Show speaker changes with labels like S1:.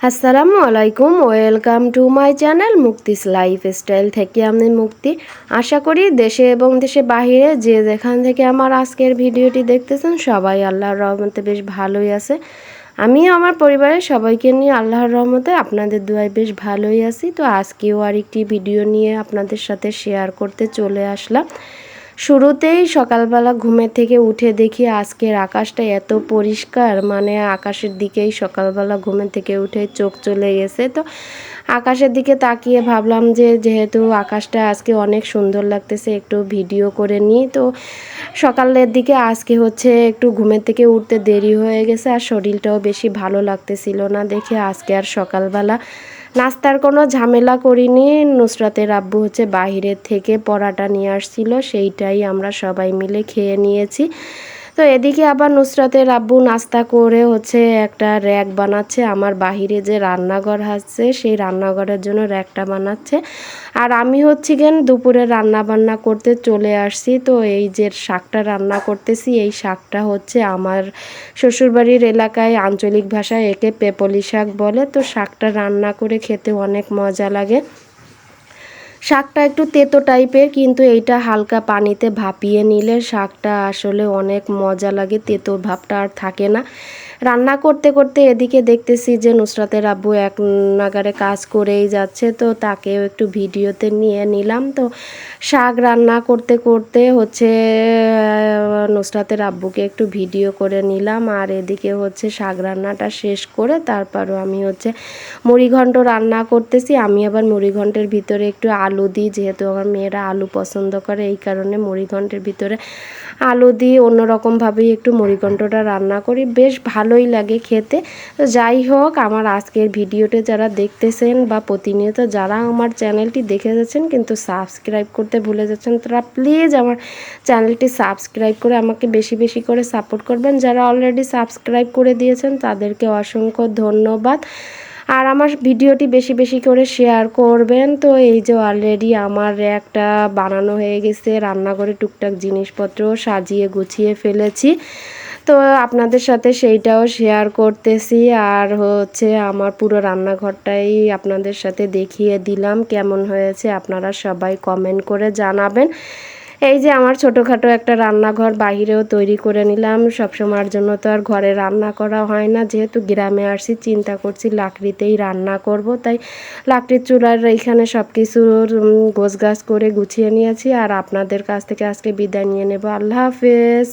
S1: আসসালামু আলাইকুম, welcome to my channel Mukti's lifestyle থেকে আমি মুক্তি। আশা করি দেশে এবং দেশে বাহিরে যে যেখান থেকে আমার আজকের ভিডিওটি দেখতেছেন সবাই আল্লাহর রহমতে বেশ ভালোই আছে। আমিও আমার পরিবারের সবাইকে নিয়ে আল্লাহর রহমতে আপনাদের দোয়ায় বেশ ভালোই আছি। তো আজকেও আরেকটি ভিডিও নিয়ে আপনাদের সাথে শেয়ার করতে চলে আসলাম। শুরুতেই সকালবেলা ঘুমের থেকে উঠে দেখি আজকের আকাশটা এত পরিষ্কার, মানে আকাশের দিকেই সকালবেলা ঘুমের থেকে উঠে চোখ চলে গেছে। তো আকাশের দিকে তাকিয়ে ভাবলাম যে যেহেতু আকাশটা আজকে অনেক সুন্দর লাগতেছে একটু ভিডিও করে নিই। তো সকালের দিকে আজকে হচ্ছে একটু ঘুমের থেকে উঠতে দেরি হয়ে গেছে আর শরীরটাও বেশি ভালো লাগতেছিল না দেখে আজকে আর সকালবেলা নাস্তার কোনো ঝামেলা করিনি। নুসরাতের আব্বু হচ্ছে বাহিরের থেকে পরাটা নিয়ে আসছিল, সেইটাই আমরা সবাই মিলে খেয়ে নিয়েছি। তো এদিকে আবার নুসরাতের আব্বু নাস্তা করে হচ্ছে একটা র্যাক বানাচ্ছে, আমার বাহিরে যে রান্নাঘর আছে সেই রান্নাঘরের জন্য র্যাকটা বানাচ্ছে। আর আমি হচ্ছে গেন দুপুরে রান্না বান্না করতে চলে আসছি। তো এই যে শাকটা রান্না করতেছি, এই শাকটা হচ্ছে আমার শ্বশুরবাড়ির এলাকায় আঞ্চলিক ভাষায় একে পেপলি শাক বলে। তো শাকটা রান্না করে খেতে অনেক মজা লাগে। শাকটা একটু তেতো টাইপের, কিন্তু এইটা হালকা পানিতে ভাপিয়ে নিলে শাকটা আসলে অনেক মজা লাগে, তেতো ভাবটা আর থাকে না। রান্না করতে করতে এদিকে দেখতেছি যে নুসরাতের আব্বু এক নাগারে কাজ করেই যাচ্ছে, তো তাকেও একটু ভিডিওতে নিয়ে নিলাম। তো শাক রান্না করতে করতে হচ্ছে নুসরাতের আব্বুকে একটু ভিডিও করে নিলাম। আর এদিকে হচ্ছে শাক রান্নাটা শেষ করে তারপরও আমি হচ্ছে মুড়িঘণ্ট রান্না করতেছি। আমি আবার মুড়িঘণ্টের ভিতরে একটু আলু দিই, যেহেতু আমার মেয়েরা আলু পছন্দ করে, এই কারণে মুড়িঘণ্টের ভিতরে আলু দিয়ে অন্যরকমভাবেই একটু মুড়িঘণ্টটা রান্না করি, বেশ ভালোই লাগে খেতে। তো যাই হোক, আমার আজকের ভিডিওটা যারা দেখতেছেন বা প্রতিনিয়ত যারা আমার চ্যানেলটি দেখে যাচ্ছেন কিন্তু সাবস্ক্রাইব করতে ভুলে যাচ্ছেন, তারা প্লিজ আমার চ্যানেলটি সাবস্ক্রাইব করে আমাকে বেশি বেশি করে সাপোর্ট করবেন। যারা অলরেডি সাবস্ক্রাইব করে দিয়েছেন তাদেরকে অসংখ্য ধন্যবাদ। আর আমার ভিডিওটি বেশি বেশি করে শেয়ার করবেন। তো এই যে অলরেডি আমার একটা বানানো হয়ে গেছে, রান্নাঘরে টুকটাক জিনিসপত্র সাজিয়ে গুছিয়ে ফেলেছি, তো আপনাদের সাথে সেইটাও শেয়ার করতেছি। আর হচ্ছে আমার পুরো রান্নাঘরটাই আপনাদের সাথে দেখিয়ে দিলাম, কেমন হয়েছে আপনারা সবাই কমেন্ট করে জানাবেন। এই যে আমার ছোটোখাটো একটা রান্নাঘর বাহিরেও তৈরি করে নিলাম। সবসময়ের জন্য তো আর ঘরে রান্না করা হয় না, যেহেতু গ্রামে আসছি চিন্তা করছি লাকড়িতেই রান্না করব, তাই লাকড়ির চুলার এইখানে সব কিছু গোছগাছ করে গুছিয়ে নিয়েছি। আর আপনাদের কাছ থেকে আজকে বিদায় নিয়ে নেব। আল্লাহ হাফেজ।